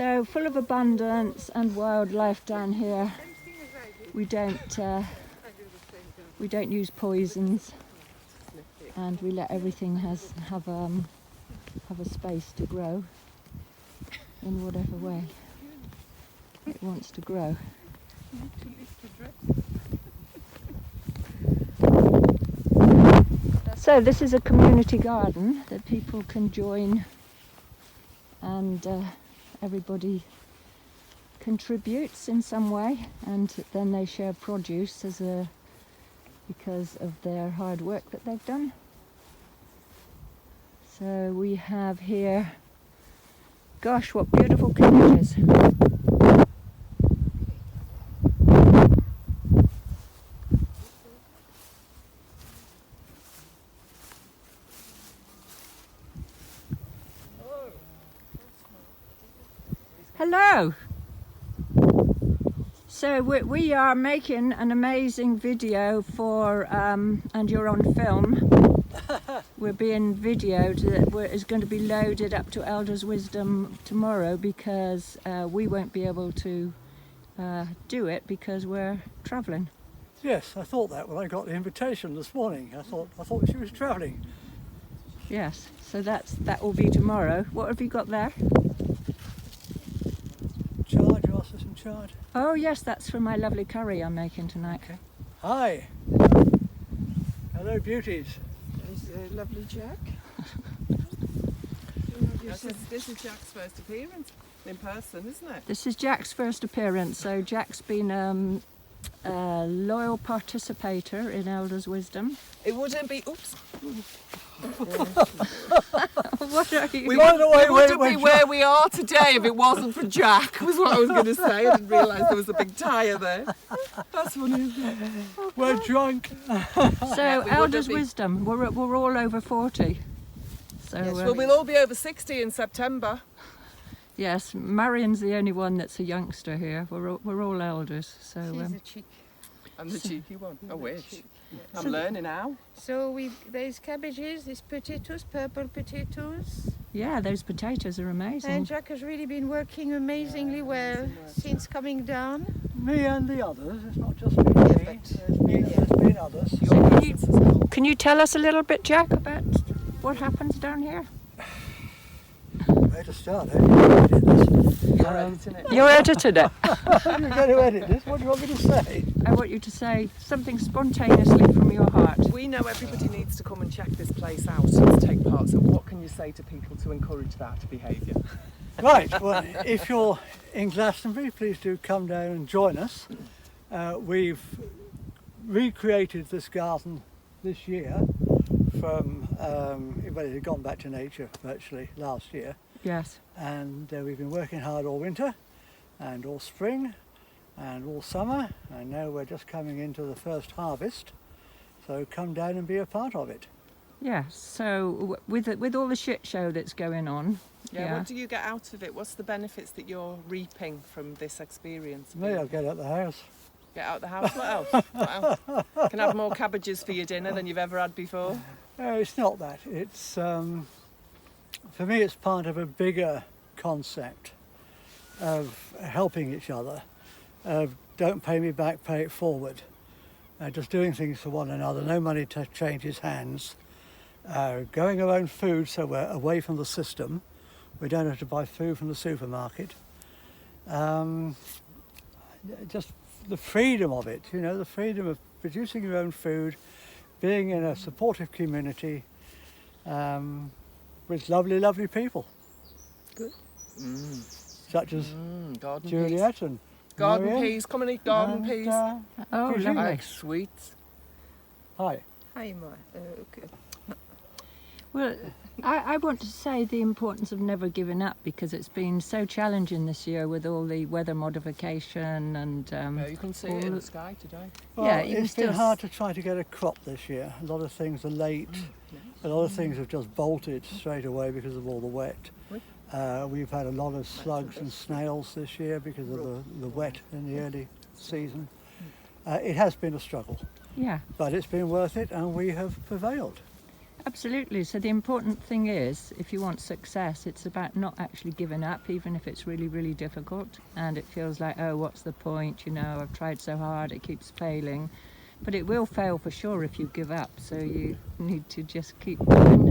So full of abundance and wildlife down here. We don't use poisons, and we let everything have a space to grow in whatever way it wants to grow. So this is a community garden that people can join, and everybody contributes in some way, and then they share produce because of their hard work that they've done. So we have here, gosh, what beautiful cabbages. Hello. So we are making an amazing video for, and you're on film. We're being videoed that is going to be loaded up to Elders Wisdom tomorrow, because we won't be able to do it because we're travelling. Yes, I thought that when I got the invitation this morning. I thought she was travelling. Yes, so that will be tomorrow. What have you got there? Chard, you asked us in chard. Oh yes, that's for my lovely curry I'm making tonight. Okay. Hi. Hello, beauties. There's lovely Jack. This is Jack's first appearance in person, isn't it? This is Jack's first appearance. So Jack's been a loyal participator in Elders Wisdom. It wouldn't be. Oops. What are you? We wouldn't be where we are today if it wasn't for Jack. Was what I was going to say. I didn't realise there was a big tyre there. That's funny, isn't it? We're drunk. So Elders Wisdom, we're all over 40. So Yes, well, we'll all be over 60 in September. yes, Marion's the only one that's a youngster here. We're all elders. So She's a chick. I'm the cheeky one. I wish. Chick. I'm learning now. So there's cabbages, there's potatoes, purple potatoes. yeah, those potatoes are amazing. And Jack has really been working amazingly well since coming down. Me and the others. It's not just me. There's been others. So can you tell us a little bit, Jack, about what happens down here? Where to start? You're editing it. You're editing it. You're going to edit this. What do you want me to say? I want you to say something spontaneously from your heart. We know everybody needs to come and check this place out and to take part. So what can you say to people to encourage that behaviour? Right, well, if you're in Glastonbury, please do come down and join us. We've recreated this garden this year from, well, it had gone back to nature virtually last year. Yes. And we've been working hard all winter and all spring and all summer, and now we're just coming into the first harvest. So come down and be a part of it. Yeah, so with all the shit show that's going on. Yeah, what do you get out of it? What's the benefits that you're reaping from this experience? Me, I'll get out the house. Get out the house? What else? What else? Can have more cabbages for your dinner than you've ever had before? No, it's not that. It's, for me, it's part of a bigger concept of helping each other, of don't pay me back, pay it forward. Just doing things for one another, no money to changes hands. Growing our own food so we're away from the system. We don't have to buy food from the supermarket. Just the freedom of it, you know, the freedom of producing your own food, being in a supportive community with lovely, lovely people. Good. Such as Garden Juliet peas. and Garden Marion. peas. Come and eat garden peas. Oh, Brigitte. lovely. Like sweets. Hi. Hi, Ma. Okay. Well, I want to say the importance of never giving up, because it's been so challenging this year with all the weather modification and Yeah, you can see it in the sky today. Well, Yeah, you can it's been still hard to try to get a crop this year. A lot of things are late. A lot of things have just bolted straight away because of all the wet. We've had a lot of slugs and snails this year because of the wet in the early season. It has been a struggle, yeah. but it's been worth it, and we have prevailed. Absolutely. So the important thing is, if you want success, it's about not actually giving up, even if it's really, really difficult. And it feels like, oh, what's the point? You know, I've tried so hard, it keeps failing. But it will fail for sure if you give up. So you need to just keep doing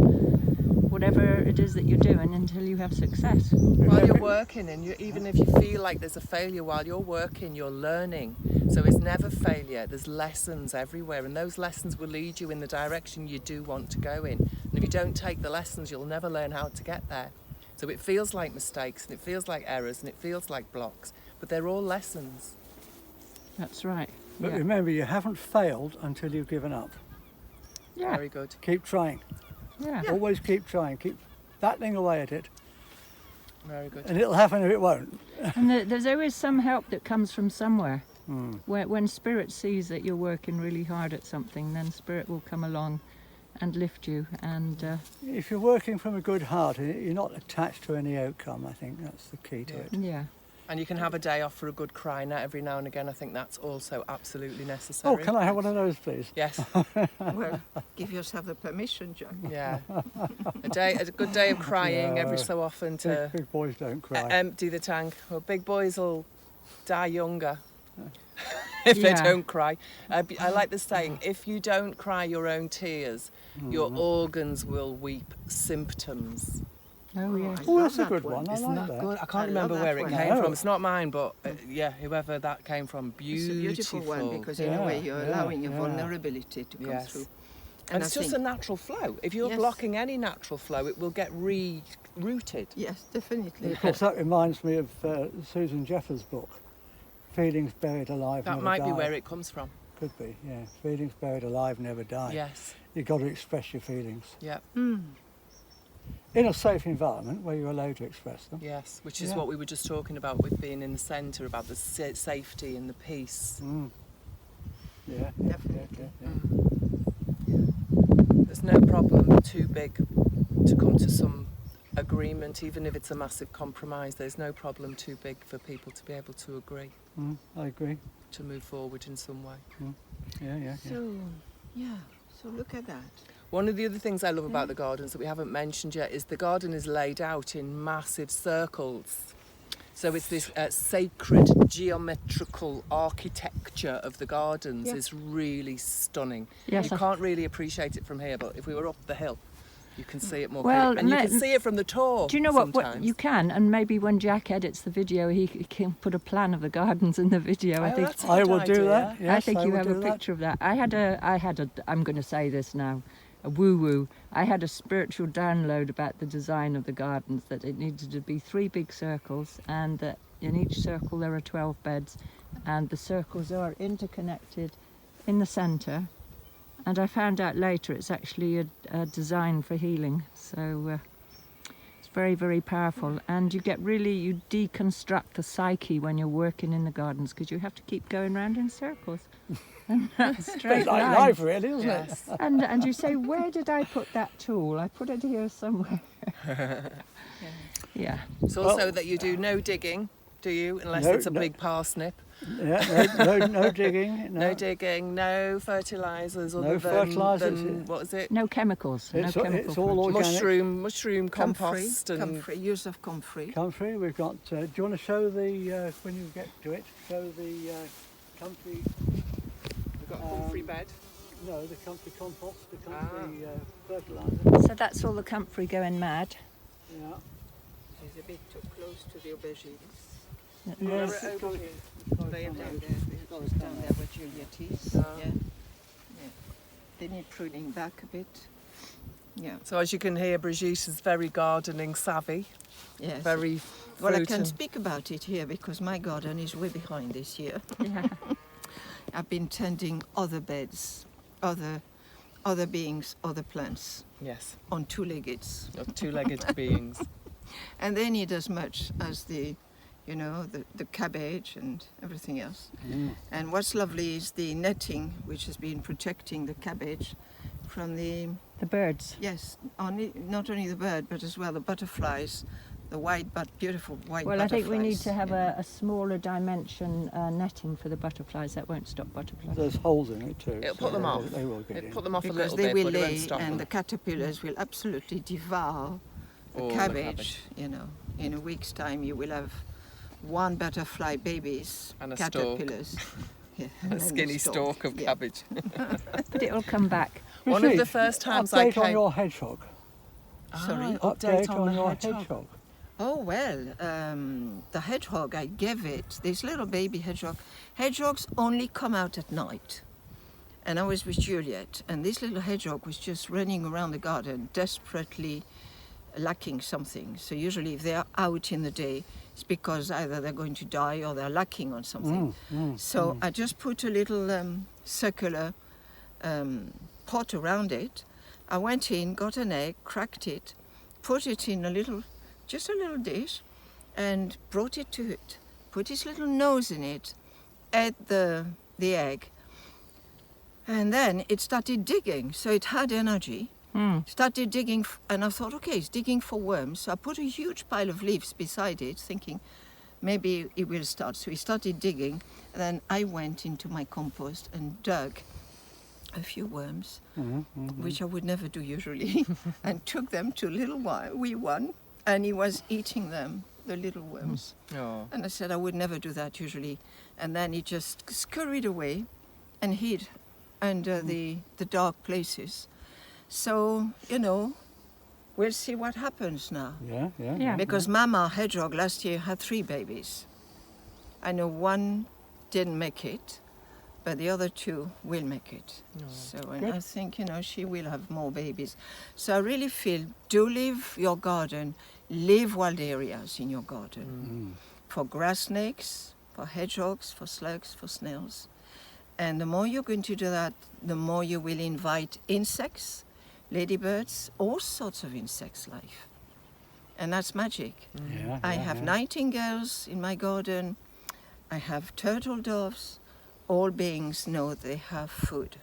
whatever it is that you're doing until you have success. While you're working, and even if you feel like there's a failure while you're working, you're learning. So it's never failure. There's lessons everywhere, and those lessons will lead you in the direction you do want to go in. And if you don't take the lessons, you'll never learn how to get there. So it feels like mistakes, and it feels like errors, and it feels like blocks, but they're all lessons. That's right. But Yeah. remember, you haven't failed until you've given up. Yeah. Very good. Keep trying. Yeah. Always keep trying. Keep battling away at it, Very good. and it'll happen if it won't. And there's always some help that comes from somewhere. Mm. When Spirit sees that you're working really hard at something, then Spirit will come along and lift you. And If you're working from a good heart, you're not attached to any outcome. I think that's the key to Yeah. it. yeah. And you can have a day off for a good cry now, every now and again. I think that's also absolutely Oh, necessary. can I have one of those, please? Yes. Well, give yourself the permission, Jack. Yeah. A good day of crying every Yeah. so often to Big boys don't cry. empty the tank. Well, big boys will die younger if they Yeah. don't cry. I like the saying, if you don't cry your own tears, your Mm-hmm. organs will weep symptoms. Oh, yes. Oh, that's a Love good that one. I Isn't like that that. good? I I can't remember love where that it one. came No. from. It's not mine, but yeah, whoever that came from. It's a Beautiful. beautiful one because in Yeah, a way you're yeah, allowing your yeah. vulnerability to come Yes. through. And I it's just a think- natural flow. If you're Yes. blocking any natural flow, it will get re-rooted. Yes, definitely. Of course, that reminds me of Susan Jeffers' book, Feelings Buried Alive, That Never might Die. be where it comes from. Could be, yeah. Feelings buried alive, never die. Yes. You've got to express your feelings Yeah. in a safe environment where you're allowed to express them. Yes. Which is Yeah. what we were just talking about with being in the centre, about the safety and the peace. Mm. Yeah, Definitely. yeah. There's no problem too big to come to some agreement, even if it's a massive compromise. There's no problem too big for people to be able to agree Mm, I agree. to move forward in some way. Yeah, yeah, yeah. So, yeah, so look at that. One of the other things I love about the gardens that we haven't mentioned yet is the garden is laid out in massive circles. So it's this sacred geometrical architecture of the gardens Yeah. is really stunning. Yes, You I- can't really appreciate it from here, but if we were up the hill, you can see it more Well, clearly. And you ma- can see it from the tour. Do you know what sometimes. you can? And maybe when Jack edits the video, he can put a plan of the gardens in the video. I Oh, think that's a I good will do idea. that. Yes, I think you will have a do that. picture of that. I had a. I'm going to say this now, a woo-woo. I had a spiritual download about the design of the gardens, that it needed to be 3 big circles, and that in each circle there are 12 beds, and the circles are interconnected in the centre. And I found out later it's actually a design for healing. So it's very, very powerful. And you deconstruct the psyche when you're working in the gardens, because you have to keep going round in circles. And that's straight It's like lines. life, really, isn't Yes. it? And you say, where did I put that tool? I put it here somewhere. Yeah. It's also Well- that you do no digging, do you? Unless No, it's a no. big parsnip. Yeah, no digging. No digging, no fertilisers other No fertilisers. than what is it? No chemicals. It's no all- chemical it's all fertilizer. organic. Mushroom compost and comfrey, use of comfrey. Comfrey, we've got. Do you want to show the when you get to it? Show the comfrey. we've got a comfrey bed. No, the comfrey compost, the comfrey fertiliser. So that's all the comfrey going mad. Yeah. It's a bit too close to the aubergines. Yes, Over it's got- here. They are down there, got just it down down there where Juliet is. Ah. Yeah. Yeah. They need pruning back a bit. Yeah. So as you can hear, Brigitte is very gardening savvy, Yes. very Well, I fruit can and- speak about it here because my garden is way behind this year. Yeah. I've been tending other beds, other beings, other plants Yes, on 2-leggeds. of two-legged beings. And they need as much as the cabbage and everything else. Mm. And what's lovely is the netting, which has been protecting the cabbage from the, The birds. yes, not only the bird, but as well the butterflies the white but beautiful white Well, I butterflies. think we need to have yeah. a smaller dimension netting for the butterflies. That won't stop butterflies. There's holes in it too. It'll so put them off. They will get It'll in. put them off a Because little they bit, will but it won't lay, stop and them. the caterpillars will absolutely devour the All the cabbage. cabbage. You know, in a week's time you will have one butterfly babies, And a stalk. caterpillars. Yeah, A then skinny stalk of yeah. cabbage. But it'll come back. One of the Brigitte, first times I update on came. your hedgehog. Sorry? Update on the your hedgehog. Oh well, the hedgehog, I gave it, this little baby hedgehog. Hedgehogs only come out at night. And I was with Juliet, and this little hedgehog was just running around the garden, desperately lacking something. So usually if they're out in the day, it's because either they're going to die or they're lacking on something. So I just put a little circular pot around it. I went in, got an egg, cracked it, put it in just a little dish, and brought it to it. Put his little nose in it, ate the egg, and then it started digging. So it had energy. Started digging, and I thought, okay, it's digging for worms. So I put a huge pile of leaves beside it, thinking maybe it will start. So he started digging, and then I went into my compost and dug a few worms, which I would never do usually, and took them to little wee one, and he was eating them, the little worms. Oh. And I said I would never do that usually. And then he just scurried away and hid under the dark places. So, you know, we'll see what happens now. Yeah. Because Mama Hedgehog last year had 3 babies. I know one didn't make it, but the other 2 will make it. So, and I think, you know, she will have more babies. So I really feel, do leave your garden, leave wild areas in your garden. For grass snakes, for hedgehogs, for slugs, for snails. And the more you're going to do that, the more you will invite insects, ladybirds, all sorts of insects life. And that's magic. I have nightingales in my garden. I have turtle doves. All beings know they have food.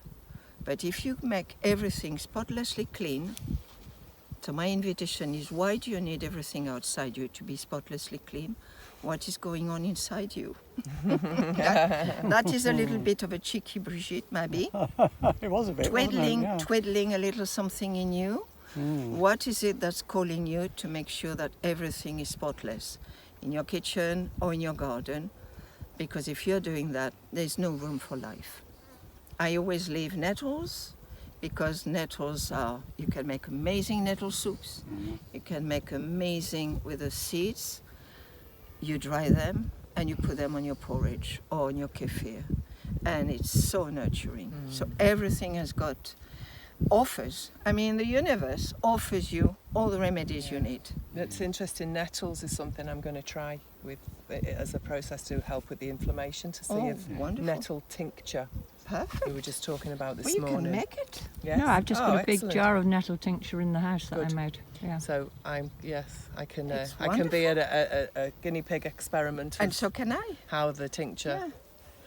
But if you make everything spotlessly clean, so my invitation is, why do you need everything outside you to be spotlessly clean? What is going on inside you? that is a little bit of a cheeky Brigitte, maybe. It was a bit, wasn't it? Yeah. Twiddling a little something in you. What is it that's calling you to make sure that everything is spotless in your kitchen or in your garden? Because if you're doing that, there's no room for life. I always leave nettles, because nettles are, you can make amazing nettle soups. You can make amazing with the seeds. You dry them and you put them on your porridge or on your kefir. And it's so nurturing. So everything has got offers. I mean, the universe offers you all the remedies you need. It's interesting. Nettles is something I'm going to try with as a process to help with the inflammation, to see if wonderful. nettle tincture. Perfect. We were just talking about this Well, you morning. can make it. Yes. No, I've just got a big excellent. jar of nettle tincture in the house that Good. I made. Yeah. So I can It's I can be a guinea pig experiment And with so can I. how the tincture Yeah.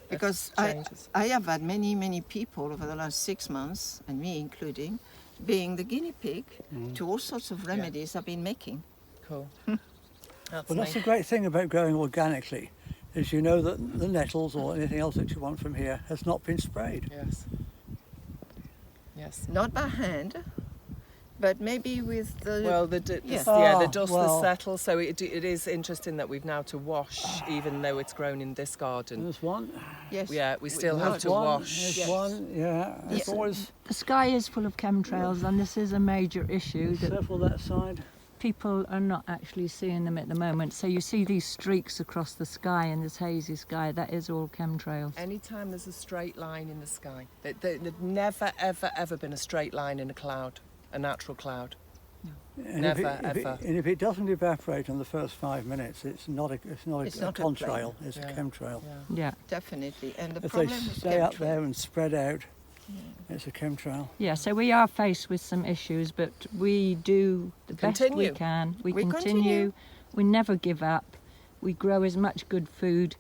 Because I changes. have had many people over the last 6 months, and me including, being the guinea pig to all sorts of remedies I've been making. Cool. That's Well, that's me. the great thing about growing organically, is you know that the nettles or anything else that you want from here has not been sprayed. Yes. Yes. Not by hand, but maybe with the... Well, the Ah, dust well. has settled, so it is interesting that we've now to wash, even though it's grown in this garden. There's one. yes. Yeah, we still have There's to one. wash. There's Yes. one. Yeah. It's Yes. always The sky is full of chemtrails, and this is a major issue that several that side. people are not actually seeing them at the moment. So you see these streaks across the sky in this hazy sky, that is all chemtrails. Anytime there's a straight line in the sky, there'd never, ever been a straight line in a cloud, a natural cloud. And Never, ever. And if it doesn't evaporate in the first 5 minutes, it's not a It's a not a contrail. It's Yeah. a chemtrail. Yeah. Yeah. Definitely. And the If they problem is stay up chemtrails. there and spread out, it's a chemtrail. Yeah, so we are faced with some issues, but we do the best we Continue. can. We We continue. continue. We never give up. We grow as much good food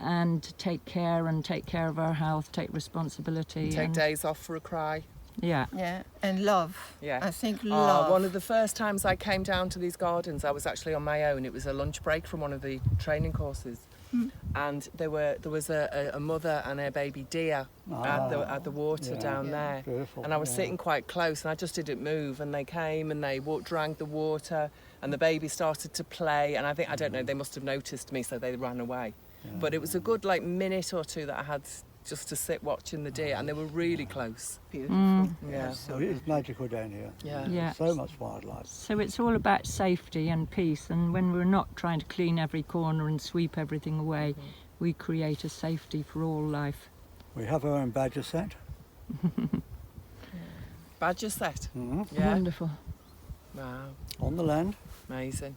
and take care of our health, take responsibility. Take and days off for a cry. Yeah. Yeah, and love. Yeah. I think love. One of the first times I came down to these gardens, I was actually on my own. It was a lunch break from one of the training courses. And there was a mother and her baby deer at the water down there. Beautiful, And I was sitting quite close and I just didn't move. And they came and they drank the water and the baby started to play. And I don't know, they must have noticed me, so they ran away. But it was a good minute or two that I had just to sit watching the deer, and they were really close. Beautiful. Yeah. So it is magical down here. Yeah. Yeah. So much wildlife. So it's all about safety and peace, and when we're not trying to clean every corner and sweep everything away, we create a safety for all life. We have our own badger set. Badger set. Mm-hmm. Yeah. Wonderful. Wow. On the land. Amazing.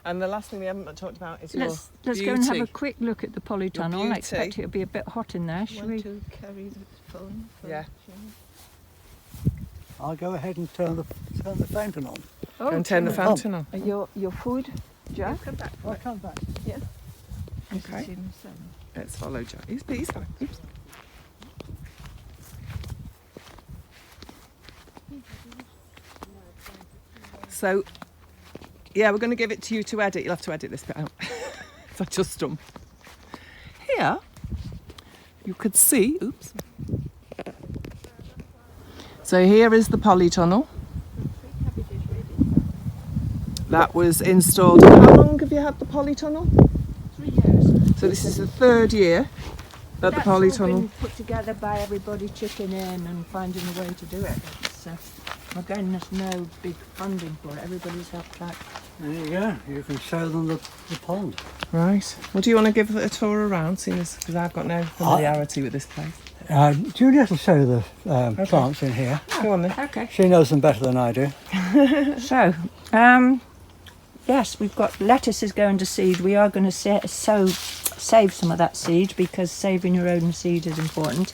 And the last thing we haven't talked about is Let's your go and have a beauty. quick look at the polytunnel. I beauty. expect it'll be a bit hot in there, shall Want we? to carry the phone? Yeah. I'll go ahead and turn the fountain on. Oh, And turn the fountain on. your food, Jack? I'll come back. Okay. Let's follow Jack. He's fine. Oops. So, yeah, we're going to give it to you to edit. You'll have to edit this bit out. If I just done. Here, you could see. Oops. So here is the polytunnel. That was installed. How long have you had the polytunnel? 3 years. So this is the 3rd year that the That's all polytunnel. been put together by everybody chipping in and finding a way to do it. Again, there's no big funding for it. Everybody's helped out. There you go. You can show them the pond. Right. Well, do you want to give it a tour around, seeing as because I've got no familiarity with this place? Juliet will show the plants in here. Go on then. Okay. She knows them better than I do. So, yes, we've got lettuces going to seed. We are going to save some of that seed because saving your own seed is important.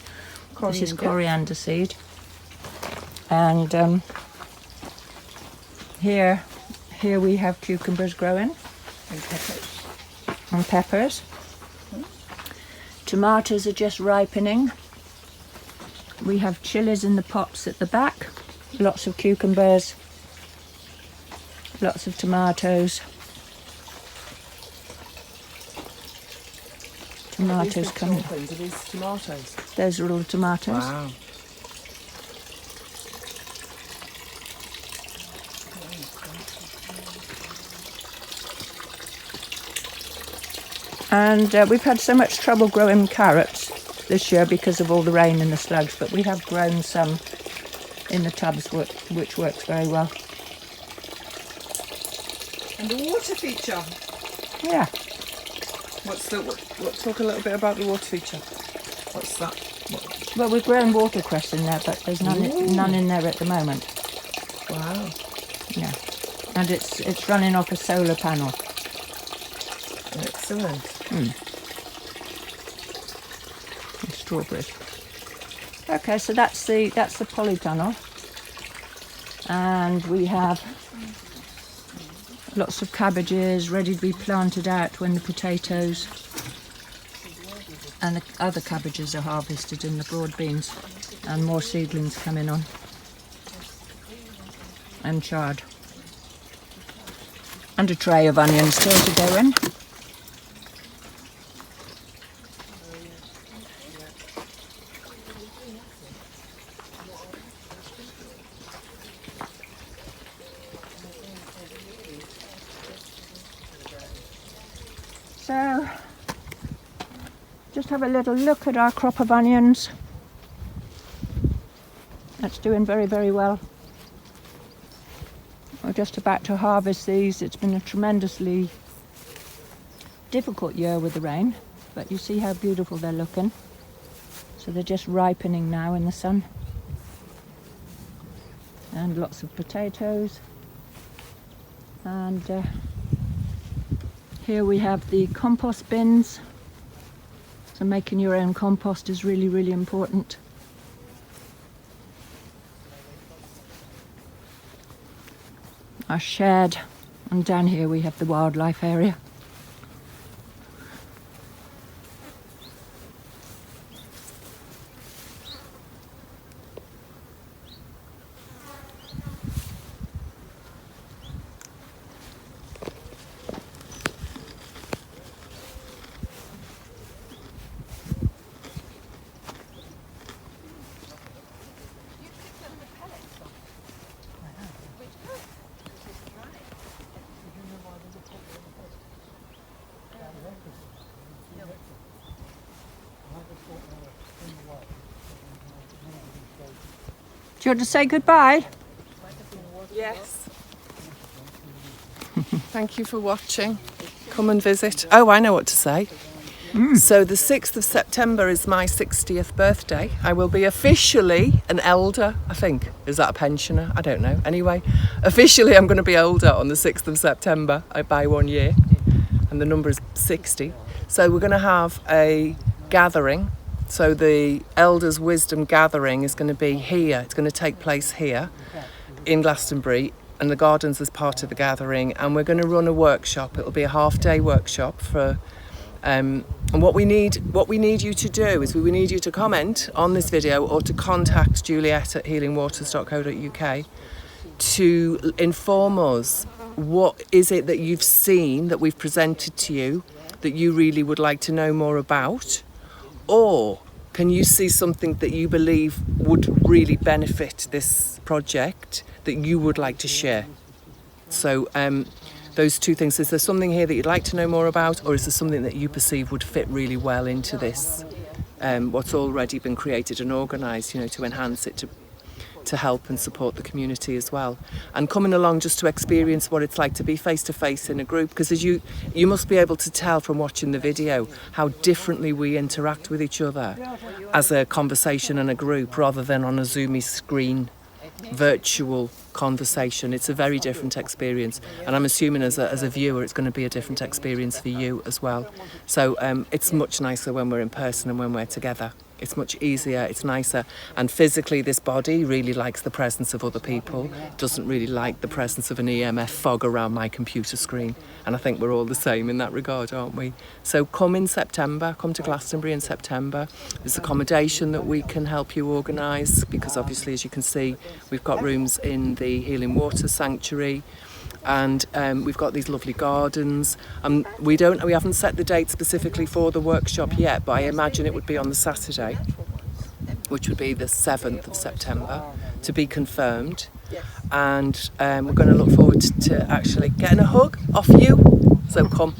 This is coriander seed. And here we have cucumbers growing. And peppers. Tomatoes are just ripening. We have chilies in the pots at the back. Lots of cucumbers. Lots of tomatoes. Tomatoes coming. Are these tomatoes? Those are all the tomatoes. Wow. And we've had so much trouble growing carrots this year because of all the rain and the slugs, but we have grown some in the tubs, which works very well. And the water feature. Yeah. Talk a little bit about the water feature. What's that? Well, we've grown watercress in there, but there's none in there at the moment. Wow. Yeah. And it's running off a solar panel. Excellent. And strawberries. Okay, so that's the polytunnel, and we have lots of cabbages ready to be planted out when the potatoes and the other cabbages are harvested in the broad beans, and more seedlings coming on, and chard, and a tray of onions still to go in. So, just have a little look at our crop of onions. That's doing very, very well. We're just about to harvest these. It's been a tremendously difficult year with the rain, but you see how beautiful they're looking. So they're just ripening now in the sun. And lots of potatoes. And here we have the compost bins. So making your own compost is really, really important. Our shed, and down here we have the wildlife area. you want to say goodbye? Yes. Thank you for watching. Come and visit. Oh, I know what to say. So the 6th of September is my 60th birthday. I will be officially an elder, I think. Is that a pensioner? I don't know. Anyway, officially I'm going to be older on the 6th of September by 1 year. And the number is 60. So we're going to have a gathering. So the Elders Wisdom gathering is going to be here. It's going to take place here in Glastonbury, and the gardens as part of the gathering. And we're going to run a workshop. It'll be a half-day workshop for. And what we need you to do is we need you to comment on this video or to contact Juliet at healingwaters.co.uk to inform us what is it that you've seen that we've presented to you that you really would like to know more about, or can you see something that you believe would really benefit this project that you would like to share. So those two things, is there something here that you'd like to know more about, or is there something that you perceive would fit really well into this, what's already been created and organised, you know, to enhance it, to help and support the community as well, and coming along just to experience what it's like to be face to face in a group, because as you must be able to tell from watching the video how differently we interact with each other as a conversation and a group rather than on a Zoomy screen virtual conversation. It's a very different experience, and I'm assuming as a viewer it's going to be a different experience for you as well. So it's much nicer when we're in person and when we're together. It's much easier, it's nicer, and physically this body really likes the presence of other people. It doesn't really like the presence of an EMF fog around my computer screen, and I think we're all the same in that regard, aren't we? So come in September, come to Glastonbury in September. There's accommodation that we can help you organise, because obviously, as you can see, we've got rooms in the Healing Waters Sanctuary, and we've got these lovely gardens. We haven't set the date specifically for the workshop yet, but I imagine it would be on the Saturday, which would be the 7th of September, to be confirmed. And we're going to look forward to actually getting a hug off you. So come.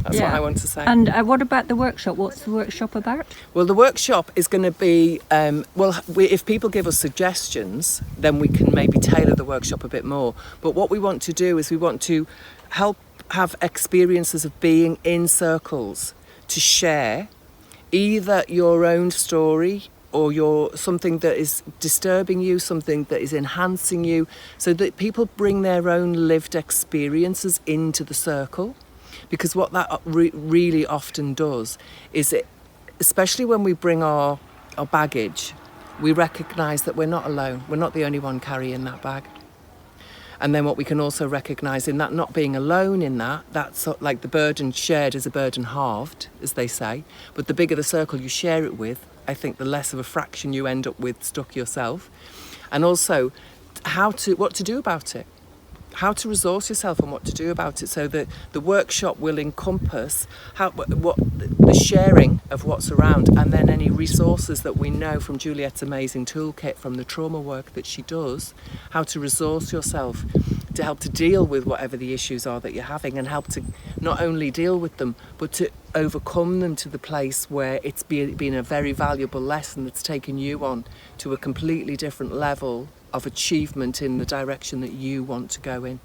That's what I want to say. And what about the workshop? What's the workshop about? Well, the workshop is going to be, if people give us suggestions, then we can maybe tailor the workshop a bit more. But what we want to do is we want to help have experiences of being in circles to share either your own story or something that is disturbing you, something that is enhancing you, so that people bring their own lived experiences into the circle. Because what that really often does is, especially when we bring our baggage, we recognise that we're not alone. We're not the only one carrying that bag. And then what we can also recognise in that not being alone in that's like the burden shared is a burden halved, as they say. But the bigger the circle you share it with, I think the less of a fraction you end up with stuck yourself. And also what to do about it. How to resource yourself and what to do about it, so that the workshop will encompass what the sharing of what's around, and then any resources that we know from Juliet's amazing toolkit, from the trauma work that she does, how to resource yourself to help to deal with whatever the issues are that you're having, and help to not only deal with them but to overcome them to the place where it's been a very valuable lesson that's taken you on to a completely different level of achievement in the direction that you want to go in.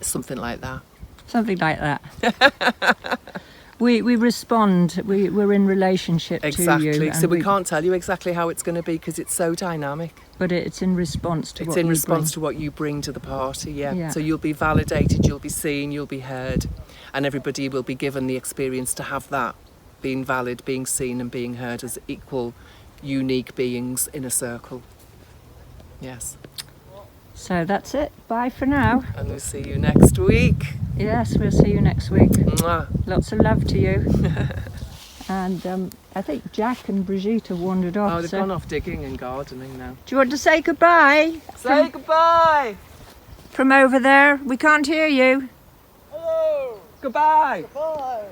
Something like that. Something like that. We respond, we're in relationship to you. Exactly, so we can't tell you exactly how it's going to be because it's so dynamic. But it's in response to what you bring to the party, yeah. So you'll be validated, you'll be seen, you'll be heard, and everybody will be given the experience to have that, being valid, being seen and being heard as equal, unique beings in a circle. Yes. So that's it. Bye for now. And we'll see you next week. Yes, we'll see you next week. Mwah. Lots of love to you. And I think Jack and Brigitte have wandered off. Oh, they've gone off digging and gardening now. Do you want to say goodbye? Say goodbye! From over there. We can't hear you. Hello! Goodbye! Goodbye!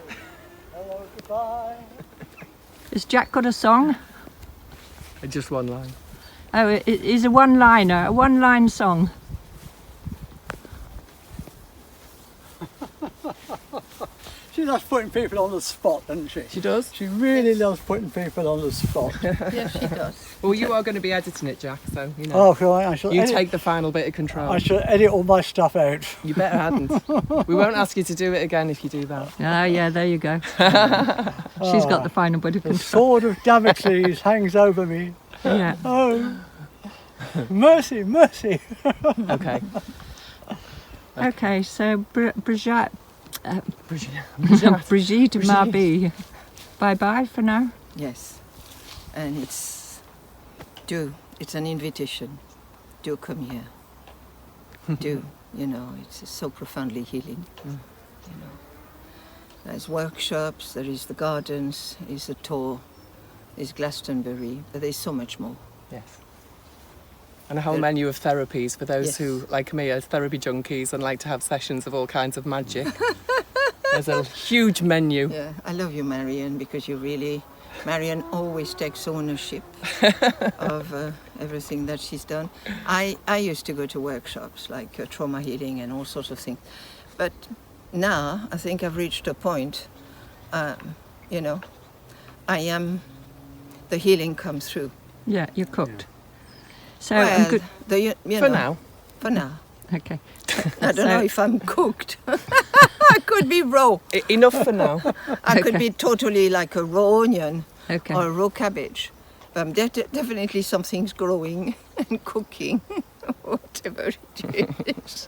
Hello, goodbye! Has Jack got a song? Just one line. Oh, it is a one-liner, a one-line song. She loves putting people on the spot, doesn't she? She does? She really loves putting people on the spot. Yes, she does. Well, you are going to be editing it, Jack, so, you know. Oh, right, I shall You edit, take the final bit of control. I shall edit all my stuff out. You better hadn't. We won't ask you to do it again if you do that. Ah, yeah, there you go. She's got the final bit of The control. sword of Damocles hangs over me. Yeah. Oh, mercy, mercy. Okay. Okay, so Brigitte, Brigitte. Brigitte Marby, bye-bye for now. Yes. And it's an invitation. Do come here. Do, you know, it's so profoundly healing. You know. There's workshops, there is the gardens, there's a tour, there's Glastonbury, but there's so much more. Yes. And a whole menu of therapies for those Yes. who, like me, are therapy junkies and like to have sessions of all kinds of magic. There's a huge menu. Yeah, I love you, Marion, because Marion always takes ownership of everything that she's done. I used to go to workshops like trauma healing and all sorts of things. But now I think I've reached a point, you know, the healing comes through. Yeah, you're cooked. So Well, I'm good. you For know, now. For now. Okay. I don't know if I'm cooked. I could be raw. Enough for now. I could Okay. be totally like a raw onion Okay. or a raw cabbage. Definitely something's growing and cooking, whatever it is.